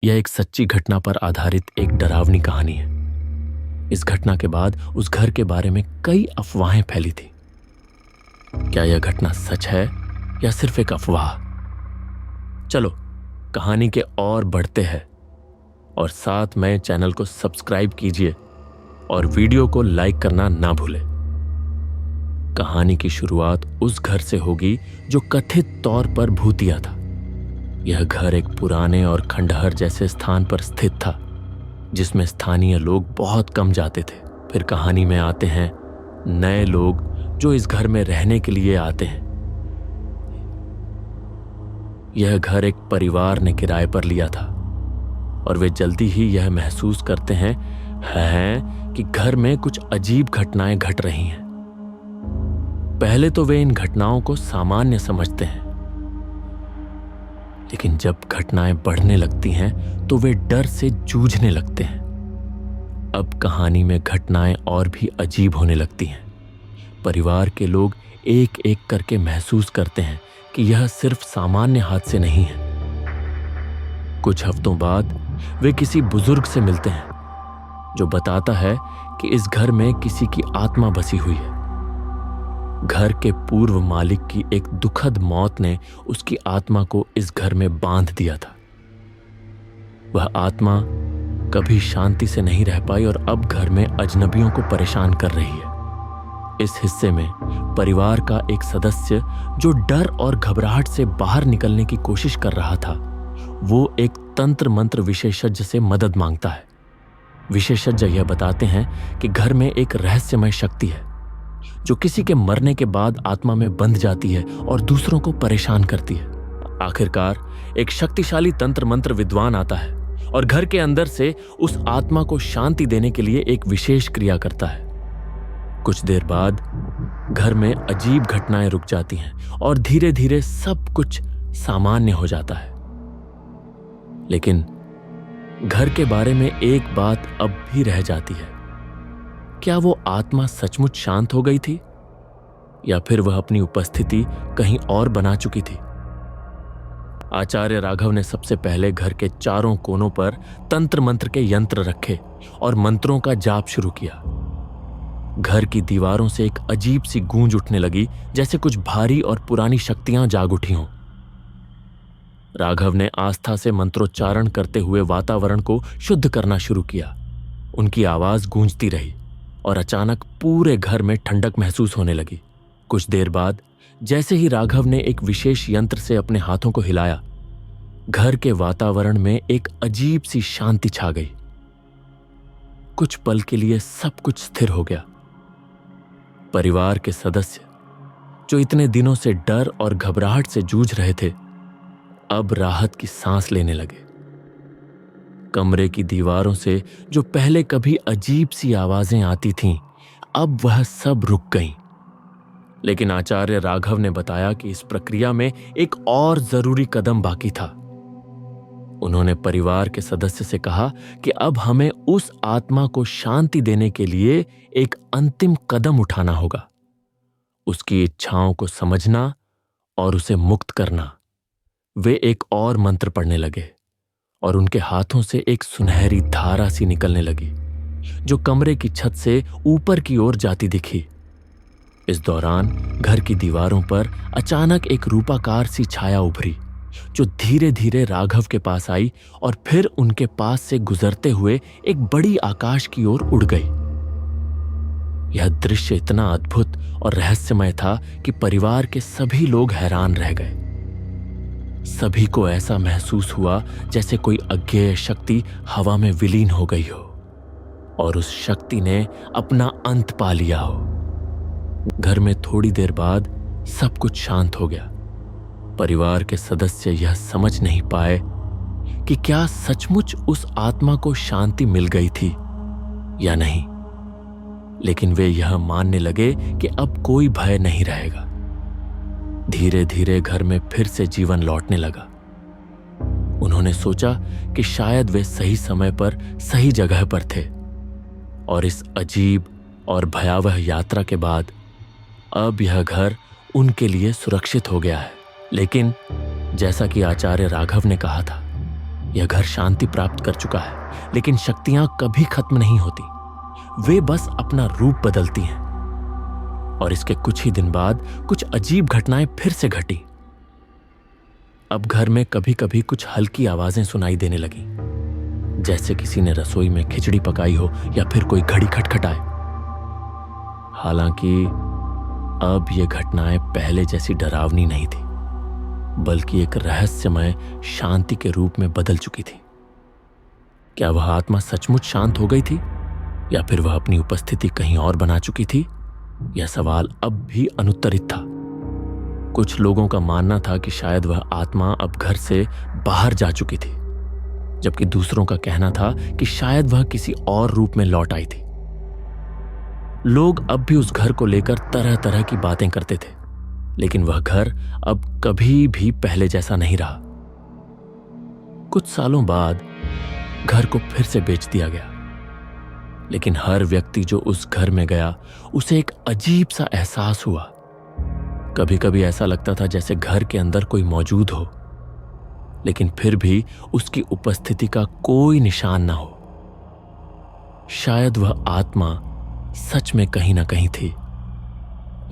यह एक सच्ची घटना पर आधारित एक डरावनी कहानी है। इस घटना के बाद उस घर के बारे में कई अफवाहें फैली थी। क्या यह घटना सच है या सिर्फ एक अफवाह? चलो कहानी के और बढ़ते हैं और साथ में चैनल को सब्सक्राइब कीजिए और वीडियो को लाइक करना ना भूलें। कहानी की शुरुआत उस घर से होगी जो कथित तौर पर भूतिया था। यह घर एक पुराने और खंडहर जैसे स्थान पर स्थित था, जिसमें स्थानीय लोग बहुत कम जाते थे। फिर कहानी में आते हैं नए लोग जो इस घर में रहने के लिए आते हैं। यह घर एक परिवार ने किराए पर लिया था और वे जल्दी ही यह महसूस करते हैं कि घर में कुछ अजीब घटनाएं घट रही हैं। पहले तो वे इन घटनाओं को सामान्य समझते हैं, लेकिन जब घटनाएं बढ़ने लगती हैं तो वे डर से जूझने लगते हैं। अब कहानी में घटनाएं और भी अजीब होने लगती हैं। परिवार के लोग एक एक करके महसूस करते हैं कि यह सिर्फ सामान्य हादसे नहीं है। कुछ हफ्तों बाद वे किसी बुजुर्ग से मिलते हैं जो बताता है कि इस घर में किसी की आत्मा बसी हुई है। घर के पूर्व मालिक की एक दुखद मौत ने उसकी आत्मा को इस घर में बांध दिया था। वह आत्मा कभी शांति से नहीं रह पाई और अब घर में अजनबियों को परेशान कर रही है। इस हिस्से में परिवार का एक सदस्य जो डर और घबराहट से बाहर निकलने की कोशिश कर रहा था, वो एक तंत्र मंत्र विशेषज्ञ से मदद मांगता है। विशेषज्ञ यह बताते हैं कि घर में एक रहस्यमय शक्ति है जो किसी के मरने के बाद आत्मा में बंध जाती है और दूसरों को परेशान करती है। आखिरकार एक शक्तिशाली तंत्र मंत्र विद्वान आता है और घर के अंदर से उस आत्मा को शांति देने के लिए एक विशेष क्रिया करता है। कुछ देर बाद घर में अजीब घटनाएं रुक जाती हैं और धीरे धीरे सब कुछ सामान्य हो जाता है। लेकिन घर के बारे में एक बात अब भी रह जाती है। क्या वो आत्मा सचमुच शांत हो गई थी या फिर वह अपनी उपस्थिति कहीं और बना चुकी थी? आचार्य राघव ने सबसे पहले घर के चारों कोनों पर तंत्र मंत्र के यंत्र रखे और मंत्रों का जाप शुरू किया। घर की दीवारों से एक अजीब सी गूंज उठने लगी, जैसे कुछ भारी और पुरानी शक्तियां जाग उठी हों। राघव ने आस्था से मंत्रोच्चारण करते हुए वातावरण को शुद्ध करना शुरू किया। उनकी आवाज गूंजती रही और अचानक पूरे घर में ठंडक महसूस होने लगी। कुछ देर बाद जैसे ही राघव ने एक विशेष यंत्र से अपने हाथों को हिलाया, घर के वातावरण में एक अजीब सी शांति छा गई। कुछ पल के लिए सब कुछ स्थिर हो गया। परिवार के सदस्य जो इतने दिनों से डर और घबराहट से जूझ रहे थे, अब राहत की सांस लेने लगे। कमरे की दीवारों से जो पहले कभी अजीब सी आवाजें आती थीं, अब वह सब रुक गईं। लेकिन आचार्य राघव ने बताया कि इस प्रक्रिया में एक और जरूरी कदम बाकी था। उन्होंने परिवार के सदस्य से कहा कि अब हमें उस आत्मा को शांति देने के लिए एक अंतिम कदम उठाना होगा, उसकी इच्छाओं को समझना और उसे मुक्त करना। वे एक और मंत्र पढ़ने लगे और उनके हाथों से एक सुनहरी धारा सी निकलने लगी जो कमरे की छत से ऊपर की ओर जाती दिखी। इस दौरान घर की दीवारों पर अचानक एक रूपाकार सी छाया उभरी जो धीरे धीरे राघव के पास आई और फिर उनके पास से गुजरते हुए एक बड़ी आकाश की ओर उड़ गई। यह दृश्य इतना अद्भुत और रहस्यमय था कि परिवार के सभी लोग हैरान रह गए। सभी को ऐसा महसूस हुआ जैसे कोई अज्ञेय शक्ति हवा में विलीन हो गई हो और उस शक्ति ने अपना अंत पा लिया हो। घर में थोड़ी देर बाद सब कुछ शांत हो गया। परिवार के सदस्य यह समझ नहीं पाए कि क्या सचमुच उस आत्मा को शांति मिल गई थी या नहीं, लेकिन वे यह मानने लगे कि अब कोई भय नहीं रहेगा। धीरे धीरे घर में फिर से जीवन लौटने लगा। उन्होंने सोचा कि शायद वे सही समय पर सही जगह पर थे और इस अजीब और भयावह यात्रा के बाद अब यह घर उनके लिए सुरक्षित हो गया है। लेकिन जैसा कि आचार्य राघव ने कहा था, यह घर शांति प्राप्त कर चुका है, लेकिन शक्तियां कभी खत्म नहीं होती, वे बस अपना रूप बदलती हैं। और इसके कुछ ही दिन बाद कुछ अजीब घटनाएं फिर से घटी। अब घर में कभी कभी कुछ हल्की आवाजें सुनाई देने लगी, जैसे किसी ने रसोई में खिचड़ी पकाई हो या फिर कोई घड़ी खटखटाए। हालांकि अब ये घटनाएं पहले जैसी डरावनी नहीं थी, बल्कि एक रहस्यमय शांति के रूप में बदल चुकी थी। क्या वह आत्मा सचमुच शांत हो गई थी, या फिर वह अपनी उपस्थिति कहीं और बना चुकी थी? यह सवाल अब भी अनुत्तरित था। कुछ लोगों का मानना था कि शायद वह आत्मा अब घर से बाहर जा चुकी थी, जबकि दूसरों का कहना था कि शायद वह किसी और रूप में लौट आई थी। लोग अब भी उस घर को लेकर तरह तरह की बातें करते थे, लेकिन वह घर अब कभी भी पहले जैसा नहीं रहा। कुछ सालों बाद घर को फिर से बेच दिया गया, लेकिन हर व्यक्ति जो उस घर में गया उसे एक अजीब सा एहसास हुआ। कभी कभी ऐसा लगता था जैसे घर के अंदर कोई मौजूद हो, लेकिन फिर भी उसकी उपस्थिति का कोई निशान ना हो। शायद वह आत्मा सच में कहीं ना कहीं थी,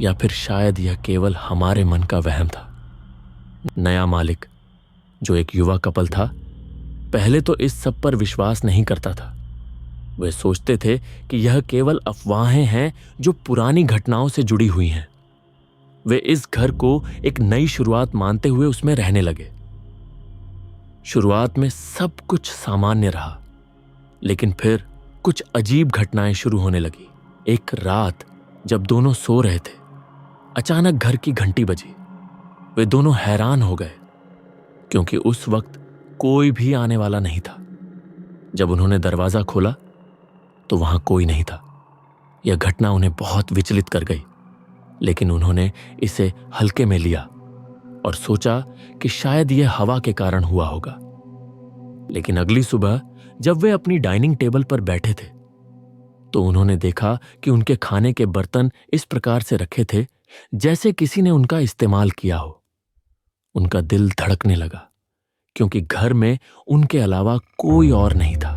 या फिर शायद यह केवल हमारे मन का वहम था। नया मालिक, जो एक युवा कपल था, पहले तो इस सब पर विश्वास नहीं करता था। वे सोचते थे कि यह केवल अफवाहें हैं जो पुरानी घटनाओं से जुड़ी हुई हैं। वे इस घर को एक नई शुरुआत मानते हुए उसमें रहने लगे। शुरुआत में सब कुछ सामान्य रहा, लेकिन फिर कुछ अजीब घटनाएं शुरू होने लगी। एक रात जब दोनों सो रहे थे, अचानक घर की घंटी बजी। वे दोनों हैरान हो गए, क्योंकि उस वक्त कोई भी आने वाला नहीं था। जब उन्होंने दरवाजा खोला तो वहां कोई नहीं था। यह घटना उन्हें बहुत विचलित कर गई, लेकिन उन्होंने इसे हल्के में लिया और सोचा कि शायद यह हवा के कारण हुआ होगा। लेकिन अगली सुबह जब वे अपनी डाइनिंग टेबल पर बैठे थे, तो उन्होंने देखा कि उनके खाने के बर्तन इस प्रकार से रखे थे जैसे किसी ने उनका इस्तेमाल किया हो। उनका दिल धड़कने लगा, क्योंकि घर में उनके अलावा कोई और नहीं था।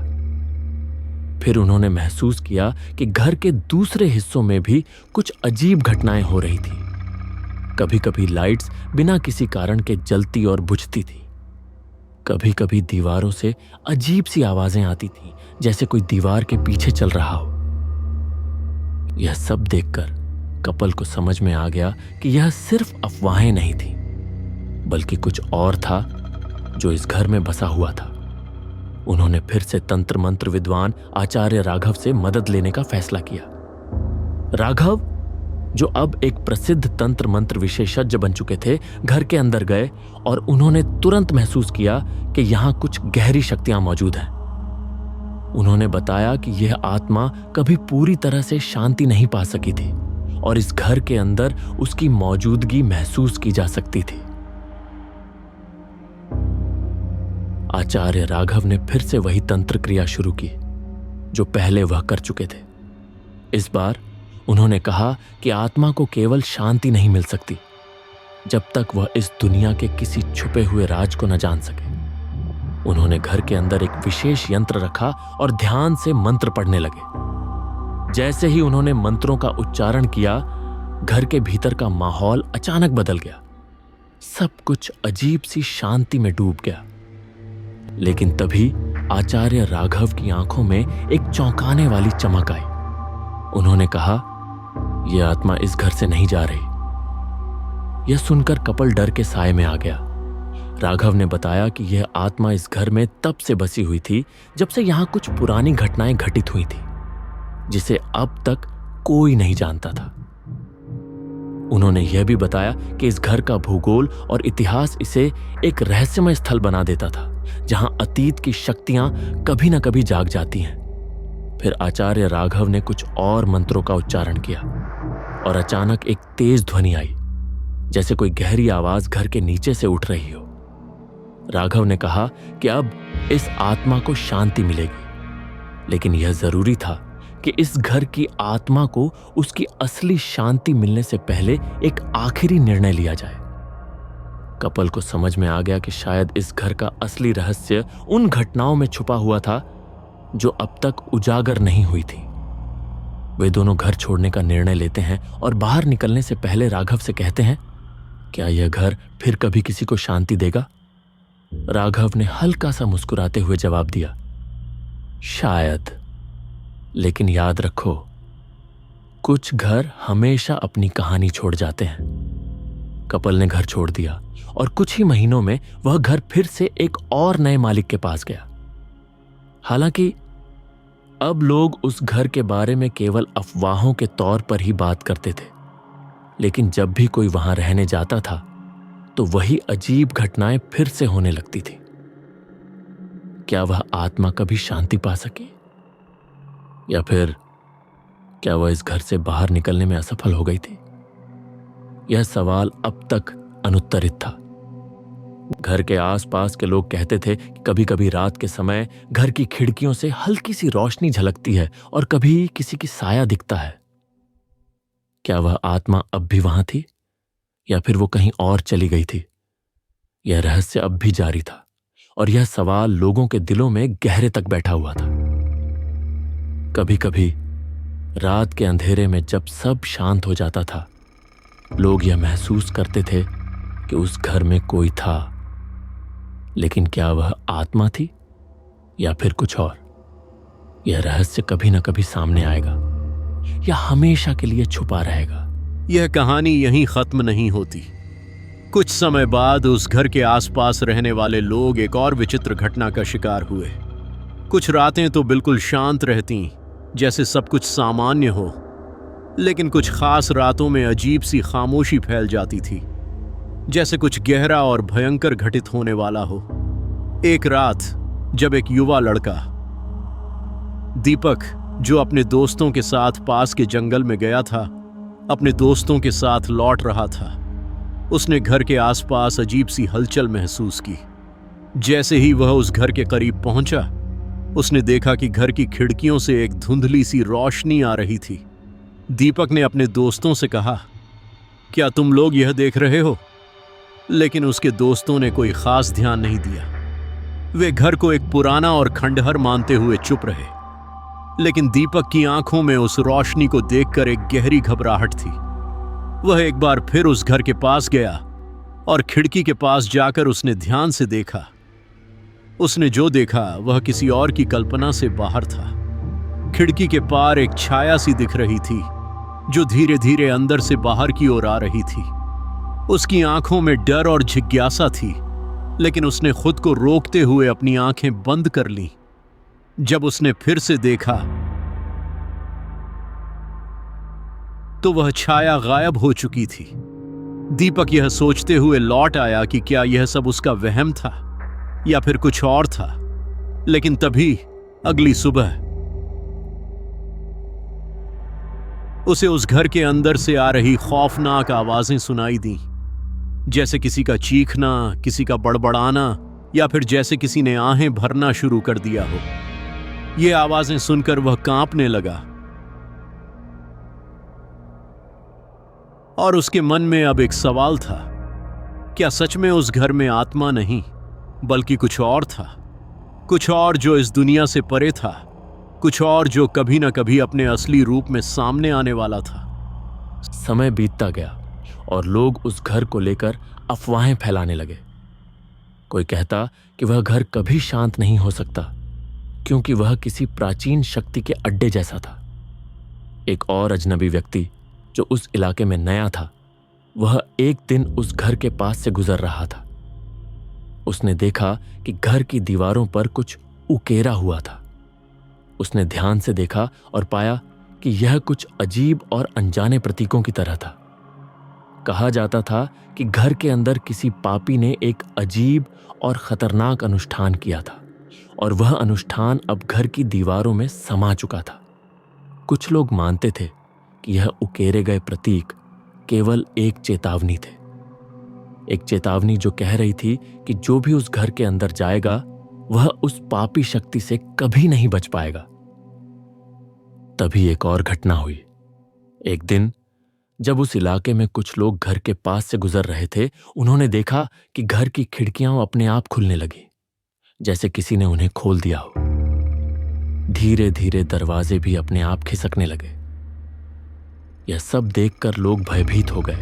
फिर उन्होंने महसूस किया कि घर के दूसरे हिस्सों में भी कुछ अजीब घटनाएं हो रही थी। कभी कभी लाइट्स बिना किसी कारण के जलती और बुझती थी। कभी कभी दीवारों से अजीब सी आवाजें आती थीं, जैसे कोई दीवार के पीछे चल रहा हो। यह सब देखकर कपल को समझ में आ गया कि यह सिर्फ अफवाहें नहीं थी, बल्कि कुछ और था जो इस घर में बसा हुआ था। उन्होंने फिर से तंत्र मंत्र विद्वान आचार्य राघव से मदद लेने का फैसला किया। राघव, जो अब एक प्रसिद्ध तंत्र मंत्र विशेषज्ञ बन चुके थे, घर के अंदर गए और उन्होंने तुरंत महसूस किया कि यहां कुछ गहरी शक्तियां मौजूद हैं। उन्होंने बताया कि यह आत्मा कभी पूरी तरह से शांति नहीं पा सकी थी और इस घर के अंदर उसकी मौजूदगी महसूस की जा सकती थी। आचार्य राघव ने फिर से वही तंत्र क्रिया शुरू की जो पहले वह कर चुके थे। इस बार उन्होंने कहा कि आत्मा को केवल शांति नहीं मिल सकती जब तक वह इस दुनिया के किसी छुपे हुए राज को न जान सके। उन्होंने घर के अंदर एक विशेष यंत्र रखा और ध्यान से मंत्र पढ़ने लगे। जैसे ही उन्होंने मंत्रों का उच्चारण किया, घर के भीतर का माहौल अचानक बदल गया। सब कुछ अजीब सी शांति में डूब गया। लेकिन तभी आचार्य राघव की आंखों में एक चौंकाने वाली चमक आई। उन्होंने कहा, यह आत्मा इस घर से नहीं जा रही। यह सुनकर कपल डर के साए में आ गया। राघव ने बताया कि यह आत्मा इस घर में तब से बसी हुई थी जब से यहां कुछ पुरानी घटनाएं घटित हुई थी, जिसे अब तक कोई नहीं जानता था। उन्होंने यह भी बताया कि इस घर का भूगोल और इतिहास इसे एक रहस्यमय स्थल बना देता था, जहां अतीत की शक्तियां कभी न कभी जाग जाती हैं। फिर आचार्य राघव ने कुछ और मंत्रों का उच्चारण किया और अचानक एक तेज ध्वनि आई, जैसे कोई गहरी आवाज घर के नीचे से उठ रही हो। राघव ने कहा कि अब इस आत्मा को शांति मिलेगी, लेकिन यह जरूरी था कि इस घर की आत्मा को उसकी असली शांति मिलने से पहले एक आखिरी निर्णय लिया जाए। कपल को समझ में आ गया कि शायद इस घर का असली रहस्य उन घटनाओं में छुपा हुआ था जो अब तक उजागर नहीं हुई थी। वे दोनों घर छोड़ने का निर्णय लेते हैं और बाहर निकलने से पहले राघव से कहते हैं, क्या यह घर फिर कभी किसी को शांति देगा? राघव ने हल्का सा मुस्कुराते हुए जवाब दिया, शायद, लेकिन याद रखो, कुछ घर हमेशा अपनी कहानी छोड़ जाते हैं। कपल ने घर छोड़ दिया और कुछ ही महीनों में वह घर फिर से एक और नए मालिक के पास गया। हालांकि अब लोग उस घर के बारे में केवल अफवाहों के तौर पर ही बात करते थे, लेकिन जब भी कोई वहां रहने जाता था तो वही अजीब घटनाएं फिर से होने लगती थी। क्या वह आत्मा कभी शांति पा सके, या फिर क्या वह इस घर से बाहर निकलने में असफल हो गई थी? यह सवाल अब तक अनुत्तरित था। घर के आसपास के लोग कहते थे कि कभी कभी रात के समय घर की खिड़कियों से हल्की सी रोशनी झलकती है और कभी किसी की साया दिखता है। क्या वह आत्मा अब भी वहां थी, या फिर वो कहीं और चली गई थी? यह रहस्य अब भी जारी था और यह सवाल लोगों के दिलों में गहरे तक बैठा हुआ था। कभी कभी रात के अंधेरे में जब सब शांत हो जाता था, लोग यह महसूस करते थे कि उस घर में कोई था, लेकिन क्या वह आत्मा थी या फिर कुछ और? यह रहस्य कभी ना कभी सामने आएगा या हमेशा के लिए छुपा रहेगा। यह कहानी यहीं खत्म नहीं होती। कुछ समय बाद उस घर के आसपास रहने वाले लोग एक और विचित्र घटना का शिकार हुए। कुछ रातें तो बिल्कुल शांत रहती, जैसे सब कुछ सामान्य हो, लेकिन कुछ खास रातों में अजीब सी खामोशी फैल जाती थी, जैसे कुछ गहरा और भयंकर घटित होने वाला हो। एक रात जब एक युवा लड़का दीपक, जो अपने दोस्तों के साथ पास के जंगल में गया था, अपने दोस्तों के साथ लौट रहा था, उसने घर के आसपास अजीब सी हलचल महसूस की। जैसे ही वह उस घर के करीब पहुंचा, उसने देखा कि घर की खिड़कियों से एक धुंधली सी रोशनी आ रही थी। दीपक ने अपने दोस्तों से कहा, क्या तुम लोग यह देख रहे हो? लेकिन उसके दोस्तों ने कोई खास ध्यान नहीं दिया। वे घर को एक पुराना और खंडहर मानते हुए चुप रहे। लेकिन दीपक की आंखों में उस रोशनी को देखकर एक गहरी घबराहट थी। वह एक बार फिर उस घर के पास गया और खिड़की के पास जाकर उसने ध्यान से देखा। उसने जो देखा वह किसी और की कल्पना से बाहर था। खिड़की के पार एक छाया सी दिख रही थी, जो धीरे धीरे अंदर से बाहर की ओर आ रही थी। उसकी आंखों में डर और जिज्ञासा थी, लेकिन उसने खुद को रोकते हुए अपनी आंखें बंद कर लीं। जब उसने फिर से देखा तो वह छाया गायब हो चुकी थी। दीपक यह सोचते हुए लौट आया कि क्या यह सब उसका वहम था या फिर कुछ और था। लेकिन तभी अगली सुबह उसे उस घर के अंदर से आ रही खौफनाक आवाजें सुनाई दी, जैसे किसी का चीखना, किसी का बड़बड़ाना, या फिर जैसे किसी ने आहें भरना शुरू कर दिया हो। ये आवाजें सुनकर वह कांपने लगा और उसके मन में अब एक सवाल था, क्या सच में उस घर में आत्मा नहीं बल्कि कुछ और था? कुछ और जो इस दुनिया से परे था, कुछ और जो कभी ना कभी अपने असली रूप में सामने आने वाला था। समय बीतता गया और लोग उस घर को लेकर अफवाहें फैलाने लगे। कोई कहता कि वह घर कभी शांत नहीं हो सकता, क्योंकि वह किसी प्राचीन शक्ति के अड्डे जैसा था। एक और अजनबी व्यक्ति जो उस इलाके में नया था, वह एक दिन उस घर के पास से गुजर रहा था। उसने देखा कि घर की दीवारों पर कुछ उकेरा हुआ था। उसने ध्यान से देखा और पाया कि यह कुछ अजीब और अनजाने प्रतीकों की तरह था। कहा जाता था कि घर के अंदर किसी पापी ने एक अजीब और खतरनाक अनुष्ठान किया था और वह अनुष्ठान अब घर की दीवारों में समा चुका था। कुछ लोग मानते थे कि यह उकेरे गए प्रतीक केवल एक चेतावनी थे, एक चेतावनी जो कह रही थी कि जो भी उस घर के अंदर जाएगा वह उस पापी शक्ति से कभी नहीं बच पाएगा। तभी एक और घटना हुई। एक दिन जब उस इलाके में कुछ लोग घर के पास से गुजर रहे थे, उन्होंने देखा कि घर की खिड़कियां अपने आप खुलने लगी, जैसे किसी ने उन्हें खोल दिया हो। धीरे धीरे दरवाजे भी अपने आप खिसकने लगे। यह सब देखकर लोग भयभीत हो गए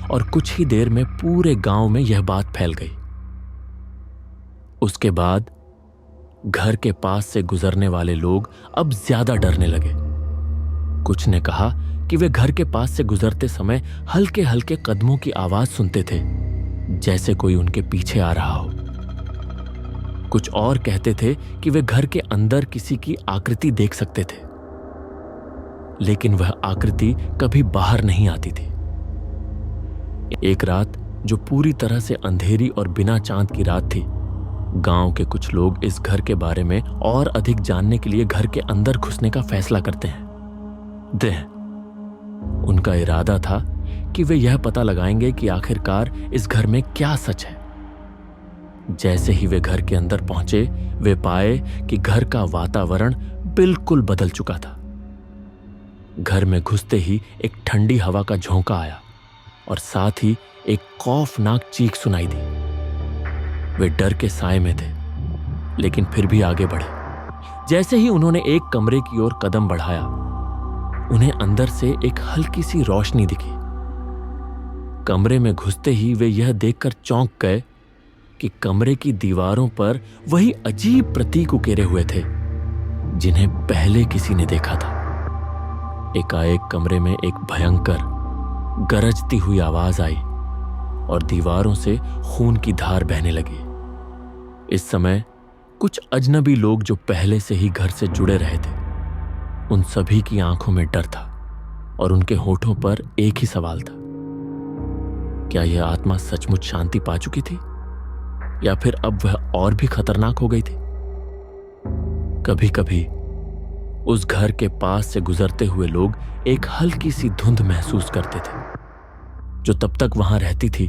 और कुछ ही देर में पूरे गांव में यह बात फैल गई। उसके बाद घर के पास से गुजरने वाले लोग अब ज्यादा डरने लगे। कुछ ने कहा कि वे घर के पास से गुजरते समय हल्के हल्के कदमों की आवाज सुनते थे, जैसे कोई उनके पीछे आ रहा हो। कुछ और कहते थे कि वे घर के अंदर किसी की आकृति देख सकते थे, लेकिन वह आकृति कभी बाहर नहीं आती थी। एक रात, जो पूरी तरह से अंधेरी और बिना चांद की रात थी, गांव के कुछ लोग इस घर के बारे में और अधिक जानने के लिए घर के अंदर घुसने का फैसला करते हैं। उनका इरादा था कि वे यह पता लगाएंगे कि आखिरकार इस घर में क्या सच है। जैसे ही वे घर के अंदर पहुंचे, वे पाए कि घर का वातावरण बिल्कुल बदल चुका था। घर में घुसते ही एक ठंडी हवा का झोंका आया और साथ ही एक खौफनाक चीख सुनाई दी। वे डर के साए में थे, लेकिन फिर भी आगे बढ़े। जैसे ही उन्होंने एक कमरे की ओर कदम बढ़ाया, उन्हें अंदर से एक हल्की सी रोशनी दिखी। कमरे में घुसते ही वे यह देखकर चौंक गए कि कमरे की दीवारों पर वही अजीब प्रतीक उकेरे हुए थे जिन्हें पहले किसी ने देखा था। एकाएक कमरे में एक भयंकर गरजती हुई आवाज आई और दीवारों से खून की धार बहने लगी। इस समय कुछ अजनबी लोग जो पहले से ही घर से जुड़े रहे थे, उन सभी की आंखों में डर था और उनके होठों पर एक ही सवाल था, क्या यह आत्मा सचमुच शांति पा चुकी थी या फिर अब वह और भी खतरनाक हो गई थी? कभी कभी उस घर के पास से गुजरते हुए लोग एक हल्की सी धुंध महसूस करते थे, जो तब तक वहां रहती थी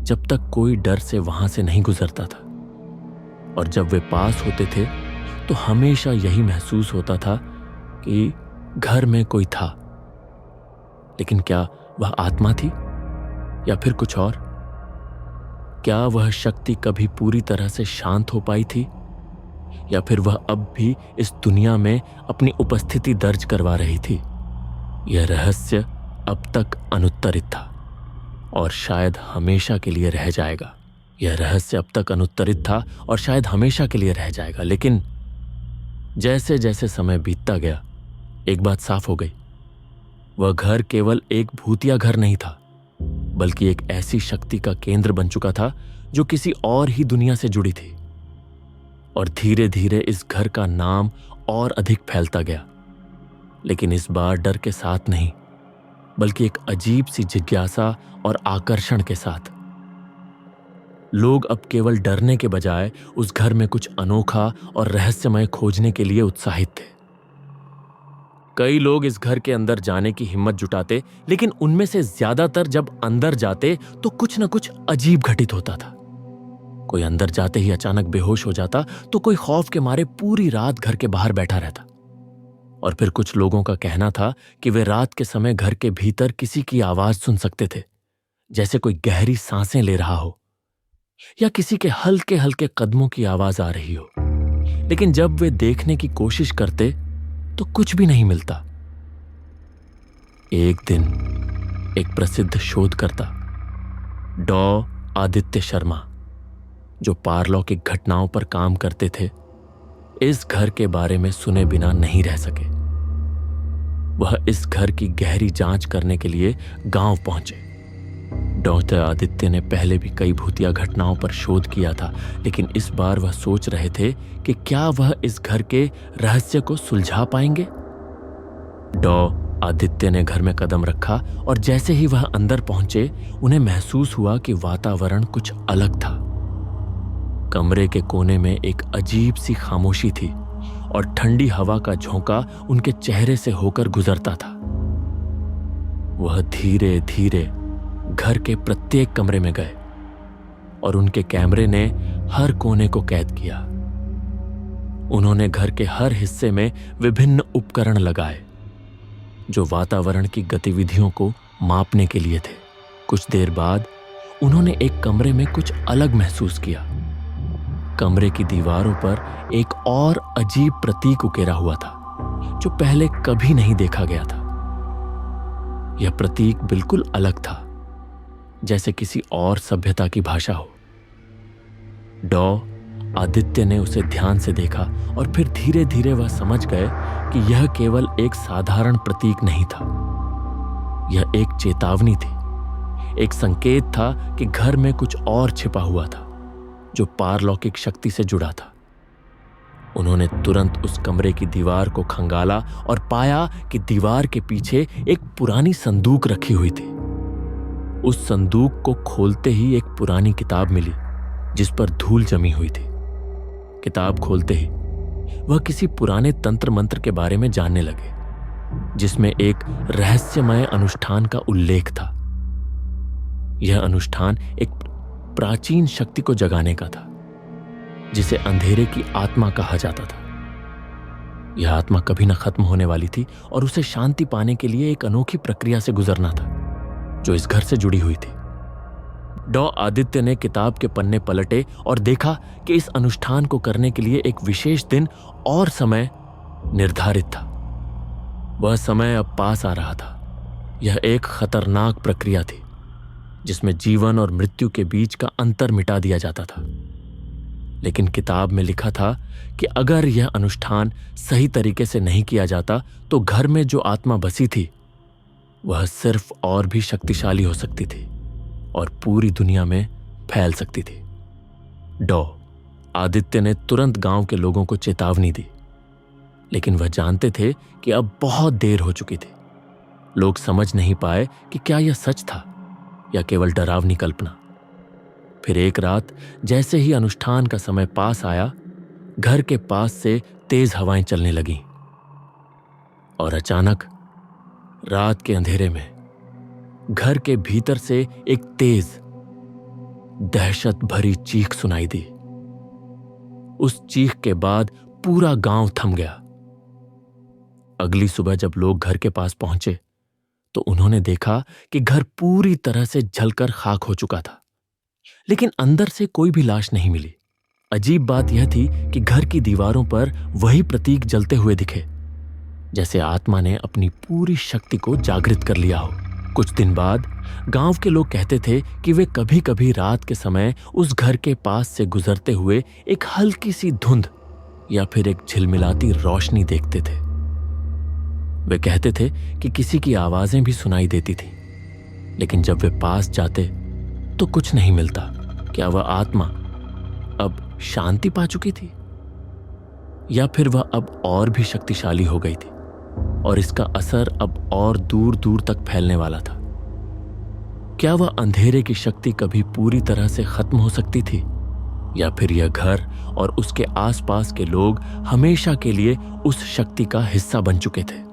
जब तक कोई डर से वहां से नहीं गुजरता था। और जब वे पास होते थे तो हमेशा यही महसूस होता था कि घर में कोई था। लेकिन क्या वह आत्मा थी या फिर कुछ और? क्या वह शक्ति कभी पूरी तरह से शांत हो पाई थी या फिर वह अब भी इस दुनिया में अपनी उपस्थिति दर्ज करवा रही थी? यह रहस्य अब तक अनुत्तरित था और शायद हमेशा के लिए रह जाएगा। यह रहस्य अब तक अनुत्तरित था और शायद हमेशा के लिए रह जाएगा। लेकिन जैसे जैसे समय बीतता गया, एक बात साफ हो गई। वह घर केवल एक भूतिया घर नहीं था, बल्कि एक ऐसी शक्ति का केंद्र बन चुका था जो किसी और ही दुनिया से जुड़ी थी। और धीरे धीरे इस घर का नाम और अधिक फैलता गया, लेकिन इस बार डर के साथ नहीं, बल्कि एक अजीब सी जिज्ञासा और आकर्षण के साथ। लोग अब केवल डरने के बजाय उस घर में कुछ अनोखा और रहस्यमय खोजने के लिए उत्साहित थे। कई लोग इस घर के अंदर जाने की हिम्मत जुटाते, लेकिन उनमें से ज्यादातर जब अंदर जाते तो कुछ न कुछ अजीब घटित होता था। कोई अंदर जाते ही अचानक बेहोश हो जाता, तो कोई खौफ के मारे पूरी रात घर के बाहर बैठा रहता। और फिर कुछ लोगों का कहना था कि वे रात के समय घर के भीतर किसी की आवाज सुन सकते थे, जैसे कोई गहरी सांसें ले रहा हो या किसी के हल्के हल्के कदमों की आवाज आ रही हो। लेकिन जब वे देखने की कोशिश करते तो कुछ भी नहीं मिलता। एक दिन एक प्रसिद्ध शोधकर्ता डॉ आदित्य शर्मा, जो पारलौकिक घटनाओं पर काम करते थे, इस घर के बारे में सुने बिना नहीं रह सके। वह इस घर की गहरी जांच करने के लिए गांव पहुंचे। डॉक्टर आदित्य ने पहले भी कई भूतिया घटनाओं पर शोध किया था, लेकिन इस बार वह सोच रहे थे कि क्या वह इस घर के रहस्य को सुलझा पाएंगे। डॉ आदित्य ने घर में कदम रखा और जैसे ही वह अंदर पहुंचे, उन्हें महसूस हुआ कि वातावरण कुछ अलग था। कमरे के कोने में एक अजीब सी खामोशी थी और ठंडी हवा का झोंका उनके चेहरे से होकर गुजरता था। वह धीरे धीरे घर के प्रत्येक कमरे में गए और उनके कैमरे ने हर कोने को कैद किया। उन्होंने घर के हर हिस्से में विभिन्न उपकरण लगाए जो वातावरण की गतिविधियों को मापने के लिए थे। कुछ देर बाद उन्होंने एक कमरे में कुछ अलग महसूस किया। कमरे की दीवारों पर एक और अजीब प्रतीक उकेरा हुआ था जो पहले कभी नहीं देखा गया था। यह प्रतीक बिल्कुल अलग था, जैसे किसी और सभ्यता की भाषा हो। डॉ आदित्य ने उसे ध्यान से देखा और फिर धीरे धीरे वह समझ गए कि यह केवल एक साधारण प्रतीक नहीं था। यह एक चेतावनी थी, एक संकेत था कि घर में कुछ और छिपा हुआ था जो पारलौकिक शक्ति से जुड़ा था। उन्होंने तुरंत उस कमरे की दीवार को खंगाला और पाया कि दीवार के पीछे एक पुरानी संदूक रखी हुई थी। उस संदूक को खोलते ही एक पुरानी किताब मिली जिस पर धूल जमी हुई थी। किताब खोलते ही वह किसी पुराने तंत्र मंत्र के बारे में जानने लगे, जिसमें एक रहस्यमय अनुष्ठान का उल्लेख था। यह अनुष्ठान एक प्राचीन शक्ति को जगाने का था, जिसे अंधेरे की आत्मा कहा जाता था। यह आत्मा कभी न खत्म होने वाली थी और उसे शांति पाने के लिए एक अनोखी प्रक्रिया से गुजरना था जो इस घर से जुड़ी हुई थी। डॉ आदित्य ने किताब के पन्ने पलटे और देखा कि इस अनुष्ठान को करने के लिए एक विशेष दिन और समय निर्धारित था। वह समय अब पास आ रहा था। यह एक खतरनाक प्रक्रिया थी जिसमें जीवन और मृत्यु के बीच का अंतर मिटा दिया जाता था। लेकिन किताब में लिखा था कि अगर यह अनुष्ठान सही तरीके से नहीं किया जाता तो घर में जो आत्मा बसी थी वह सिर्फ और भी शक्तिशाली हो सकती थी और पूरी दुनिया में फैल सकती थी। डॉ आदित्य ने तुरंत गांव के लोगों को चेतावनी दी, लेकिन वह जानते थे कि अब बहुत देर हो चुकी थी। लोग समझ नहीं पाए कि क्या यह सच था या केवल डरावनी कल्पना। फिर एक रात जैसे ही अनुष्ठान का समय पास आया, घर के पास से तेज हवाएं चलने लगीं और अचानक रात के अंधेरे में घर के भीतर से एक तेज, दहशत भरी चीख सुनाई दी। उस चीख के बाद पूरा गांव थम गया। अगली सुबह जब लोग घर के पास पहुंचे तो उन्होंने देखा कि घर पूरी तरह से जलकर खाक हो चुका था, लेकिन अंदर से कोई भी लाश नहीं मिली। अजीब बात यह थी कि घर की दीवारों पर वही प्रतीक जलते हुए दिखे, जैसे आत्मा ने अपनी पूरी शक्ति को जागृत कर लिया हो। कुछ दिन बाद गांव के लोग कहते थे कि वे कभी कभी रात के समय उस घर के पास से गुजरते हुए एक हल्की सी धुंध या फिर एक झिलमिलाती रोशनी देखते थे। वे कहते थे कि किसी की आवाजें भी सुनाई देती थी, लेकिन जब वे पास जाते तो कुछ नहीं मिलता। क्या वह आत्मा अब शांति पा चुकी थी या फिर वह अब और भी शक्तिशाली हो गई थी और इसका असर अब और दूर दूर तक फैलने वाला था? क्या वह अंधेरे की शक्ति कभी पूरी तरह से खत्म हो सकती थी या फिर यह घर और उसके आसपास के लोग हमेशा के लिए उस शक्ति का हिस्सा बन चुके थे?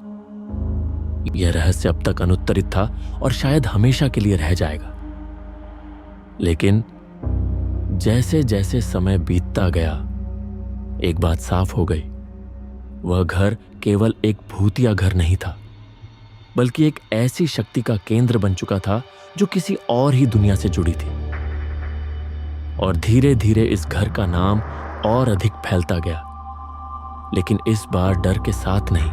यह रहस्य अब तक अनुत्तरित था और शायद हमेशा के लिए रह जाएगा। लेकिन जैसे जैसे समय बीतता गया, एक बात साफ हो गई। वह घर केवल एक भूतिया घर नहीं था, बल्कि एक ऐसी शक्ति का केंद्र बन चुका था जो किसी और ही दुनिया से जुड़ी थी। और धीरे धीरे इस घर का नाम और अधिक फैलता गया, लेकिन इस बार डर के साथ नहीं,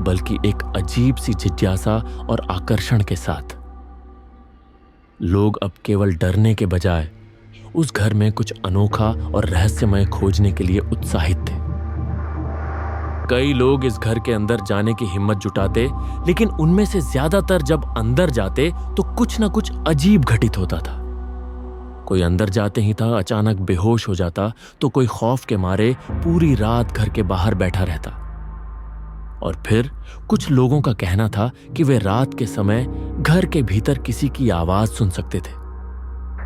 बल्कि एक अजीब सी जिज्ञासा और आकर्षण के साथ। लोग अब केवल डरने के बजाय उस घर में कुछ अनोखा और रहस्यमय खोजने के लिए उत्साहित थे। कई लोग इस घर के अंदर जाने की हिम्मत जुटाते, लेकिन उनमें से ज्यादातर जब अंदर जाते तो कुछ न कुछ अजीब घटित होता था। कोई अंदर जाते ही था अचानक बेहोश हो जाता, तो कोई खौफ के मारे पूरी रात घर के बाहर बैठा रहता। और फिर कुछ लोगों का कहना था कि वे रात के समय घर के भीतर किसी की आवाज सुन सकते थे,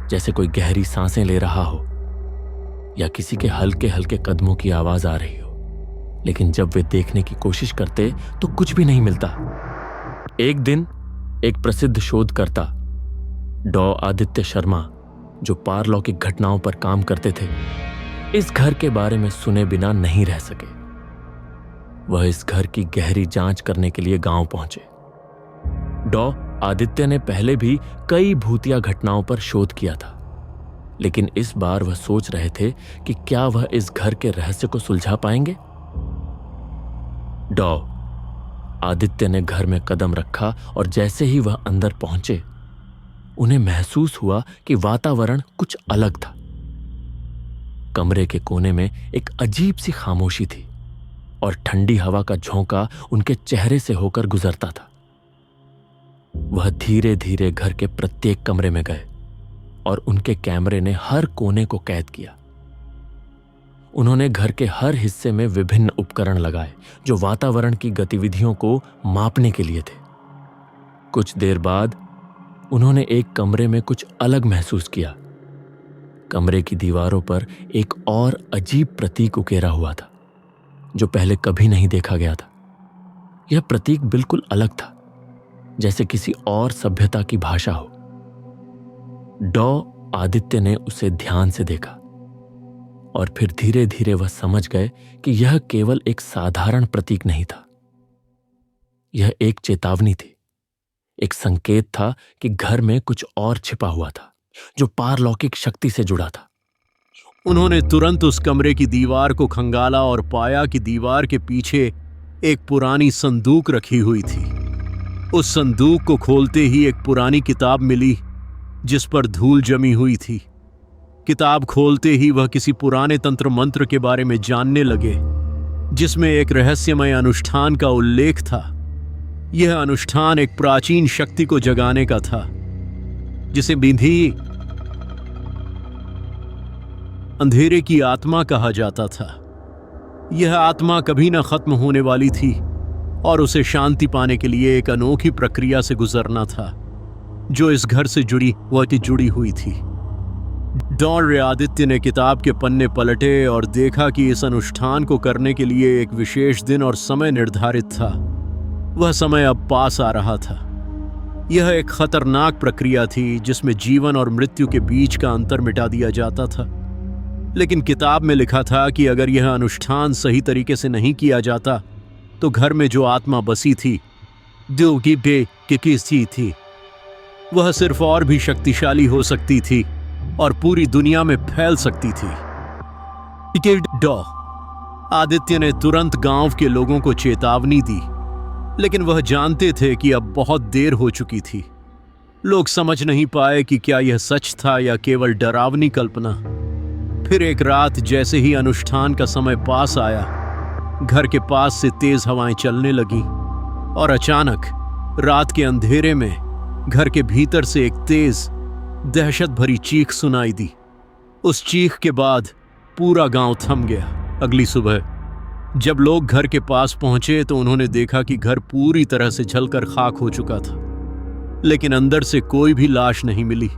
जैसे कोई गहरी सांसें ले रहा हो या किसी के हल्के हल्के कदमों की आवाज आ रही हो। लेकिन जब वे देखने की कोशिश करते तो कुछ भी नहीं मिलता। एक दिन एक प्रसिद्ध शोधकर्ता डॉ आदित्य शर्मा, जो पारलौकिक घटनाओं पर काम करते थे, इस घर के बारे में सुने बिना नहीं रह सके। वह इस घर की गहरी जांच करने के लिए गांव पहुंचे। डॉ आदित्य ने पहले भी कई भूतिया घटनाओं पर शोध किया था, लेकिन इस बार वह सोच रहे थे कि क्या वह इस घर के रहस्य को सुलझा पाएंगे। डॉ आदित्य ने घर में कदम रखा और जैसे ही वह अंदर पहुंचे, उन्हें महसूस हुआ कि वातावरण कुछ अलग था। कमरे के कोने में एक अजीब सी खामोशी थी और ठंडी हवा का झोंका उनके चेहरे से होकर गुजरता था। वह धीरे धीरे घर के प्रत्येक कमरे में गए और उनके कैमरे ने हर कोने को कैद किया। उन्होंने घर के हर हिस्से में विभिन्न उपकरण लगाए जो वातावरण की गतिविधियों को मापने के लिए थे। कुछ देर बाद उन्होंने एक कमरे में कुछ अलग महसूस किया। कमरे की दीवारों पर एक और अजीब प्रतीक उकेरा हुआ था जो पहले कभी नहीं देखा गया था। यह प्रतीक बिल्कुल अलग था, जैसे किसी और सभ्यता की भाषा हो। डॉ आदित्य ने उसे ध्यान से देखा और फिर धीरे धीरे वह समझ गए कि यह केवल एक साधारण प्रतीक नहीं था। यह एक चेतावनी थी, एक संकेत था कि घर में कुछ और छिपा हुआ था जो पारलौकिक शक्ति से जुड़ा था। उन्होंने तुरंत उस कमरे की दीवार को खंगाला और पाया कि दीवार के पीछे एक पुरानी संदूक रखी हुई थी। उस संदूक को खोलते ही एक पुरानी किताब मिली जिस पर धूल जमी हुई थी। किताब खोलते ही वह किसी पुराने तंत्र मंत्र के बारे में जानने लगे जिसमें एक रहस्यमय अनुष्ठान का उल्लेख था। यह अनुष्ठान एक प्राचीन शक्ति को जगाने का था जिसे विधि अंधेरे की आत्मा कहा जाता था। यह आत्मा कभी न खत्म होने वाली थी और उसे शांति पाने के लिए एक अनोखी प्रक्रिया से गुजरना था जो इस घर से जुड़ी हुई थी। डॉ आदित्य ने किताब के पन्ने पलटे और देखा कि इस अनुष्ठान को करने के लिए एक विशेष दिन और समय निर्धारित था। वह समय अब पास आ रहा था। यह एक खतरनाक प्रक्रिया थी जिसमें जीवन और मृत्यु के बीच का अंतर मिटा दिया जाता था। लेकिन किताब में लिखा था कि अगर यह अनुष्ठान सही तरीके से नहीं किया जाता तो घर में जो आत्मा बसी थी थी वह सिर्फ और भी शक्तिशाली हो सकती थी और पूरी दुनिया में फैल सकती थी। डॉ आदित्य ने तुरंत गांव के लोगों को चेतावनी दी, लेकिन वह जानते थे कि अब बहुत देर हो चुकी थी। लोग समझ नहीं पाए कि क्या यह सच था या केवल डरावनी कल्पना। फिर एक रात जैसे ही अनुष्ठान का समय पास आया, घर के पास से तेज हवाएं चलने लगी और अचानक रात के अंधेरे में घर के भीतर से एक तेज दहशत भरी चीख सुनाई दी। उस चीख के बाद पूरा गांव थम गया। अगली सुबह जब लोग घर के पास पहुंचे तो उन्होंने देखा कि घर पूरी तरह से जलकर खाक हो चुका था, लेकिन अंदर से कोई भी लाश नहीं मिली।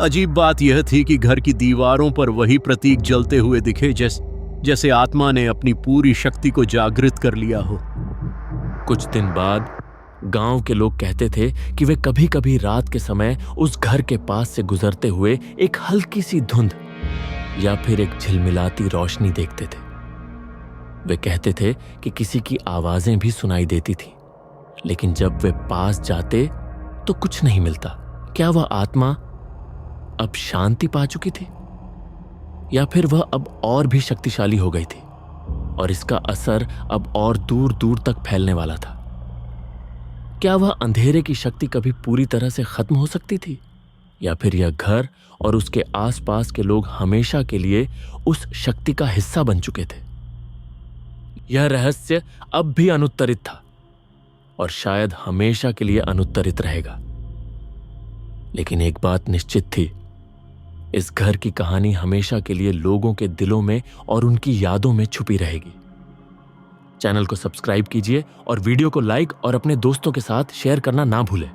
अजीब बात यह थी कि घर की दीवारों पर वही प्रतीक जलते हुए दिखे जैसे आत्मा ने अपनी पूरी शक्ति को जागृत कर लिया हो। कुछ दिन बाद गांव के लोग कहते थे कि वे कभी कभी रात के समय उस घर के पास से गुजरते हुए एक हल्की सी धुंध या फिर एक झिलमिलाती रोशनी देखते थे। वे कहते थे कि किसी की आवाजें भी सुनाई देती थीं, लेकिन जब वे पास जाते तो कुछ नहीं मिलता। क्या वह आत्मा अब शांति पा चुकी थी या फिर वह अब और भी शक्तिशाली हो गई थी और इसका असर अब और दूर दूर तक फैलने वाला था? क्या वह अंधेरे की शक्ति कभी पूरी तरह से खत्म हो सकती थी या फिर यह घर और उसके आसपास के लोग हमेशा के लिए उस शक्ति का हिस्सा बन चुके थे? यह रहस्य अब भी अनुत्तरित था और शायद हमेशा के लिए अनुत्तरित रहेगा। लेकिन एक बात निश्चित थी, इस घर की कहानी हमेशा के लिए लोगों के दिलों में और उनकी यादों में छुपी रहेगी। चैनल को सब्सक्राइब कीजिए और वीडियो को लाइक और अपने दोस्तों के साथ शेयर करना ना भूलें।